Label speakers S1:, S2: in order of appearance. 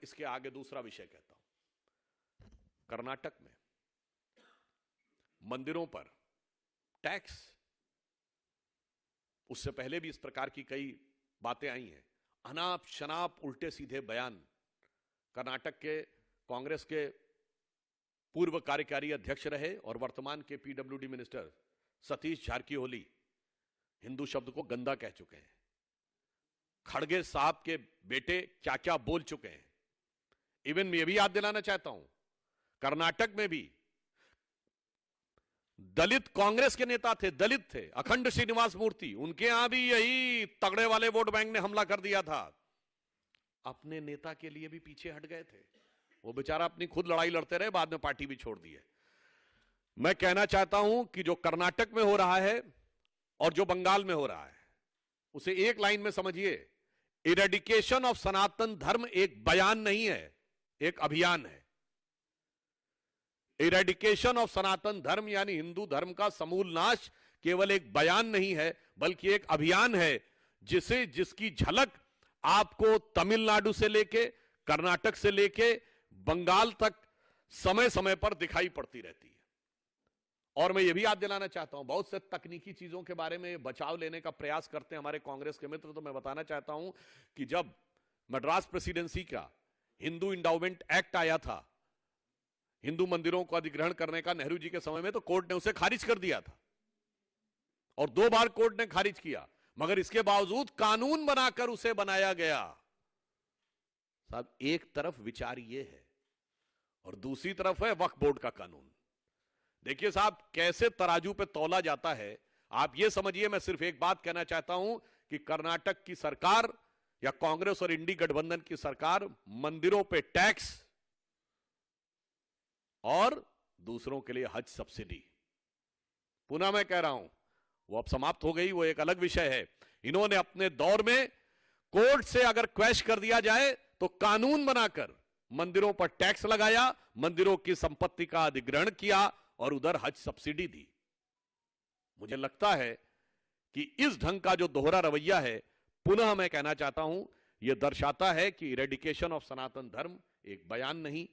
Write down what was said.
S1: इसके आगे दूसरा विषय कहता हूं। कर्नाटक में मंदिरों पर टैक्स, उससे पहले भी इस प्रकार की कई बातें आई हैं। अनाप शनाप उल्टे सीधे बयान। कर्नाटक के कांग्रेस के पूर्व कार्यकारी अध्यक्ष रहे और वर्तमान के पीडब्ल्यूडी मिनिस्टर सतीश जारकीहोली हिंदू शब्द को गंदा कह चुके हैं। खड़गे साहब के बेटे क्या क्या बोल चुके हैं। इवन मैं भी याद दिलाना चाहता हूं, कर्नाटक में भी दलित कांग्रेस के नेता थे, दलित थे, अखंड श्रीनिवास मूर्ति, उनके यहां भी यही तगड़े वाले वोट बैंक ने हमला कर दिया था। अपने नेता के लिए भी पीछे हट गए थे। वो बेचारा अपनी खुद लड़ाई लड़ते रहे, बाद में पार्टी भी छोड़ दी है। मैं कहना चाहता हूं कि जो कर्नाटक में हो रहा है और जो बंगाल में हो रहा है, उसे एक लाइन में समझिए। इरेडिकेशन ऑफ सनातन धर्म एक बयान नहीं है, एक अभियान है। इरेडिकेशन ऑफ सनातन धर्म यानी हिंदू धर्म का समूल नाश केवल एक बयान नहीं है, बल्कि एक अभियान है जिसकी झलक आपको तमिलनाडु से लेके, कर्नाटक से लेके बंगाल तक समय समय पर दिखाई पड़ती रहती है। और मैं यह भी याद दिलाना चाहता हूं, बहुत से तकनीकी चीजों के बारे में बचाव लेने का प्रयास करते हैं हमारे कांग्रेस के मित्र। तो मैं बताना चाहता हूं कि जब मद्रास प्रेसिडेंसी का हिंदू इंडाउमेंट एक्ट आया था, हिंदू मंदिरों को अधिग्रहण करने का नेहरू जी के समय में, तो कोर्ट ने उसे खारिज कर दिया था और 2 बार कोर्ट ने खारिज किया। मगर इसके बावजूद कानून बनाकर उसे बनाया गया। साहब, एक तरफ विचार ये है और दूसरी तरफ है वक्फ बोर्ड का कानून। देखिए साहब, कैसे तराजू पे तौला जाता है। आप ये समझिए, मैं सिर्फ एक बात कहना चाहता हूं कि कर्नाटक की सरकार या कांग्रेस और इंडी गठबंधन की सरकार मंदिरों पे टैक्स और दूसरों के लिए हज सब्सिडी, पुनः मैं कह रहा हूं, वो अब समाप्त हो गई, वो एक अलग विषय है। इन्होंने अपने दौर में कोर्ट से अगर क्वैश कर दिया जाए तो कानून बनाकर मंदिरों पर टैक्स लगाया, मंदिरों की संपत्ति का अधिग्रहण किया और उधर हज सब्सिडी दी। मुझे लगता है कि इस ढंग का जो दोहरा रवैया है, पुनः मैं कहना चाहता हूं, यह दर्शाता है कि इरेडिकेशन ऑफ सनातन धर्म एक बयान नहीं,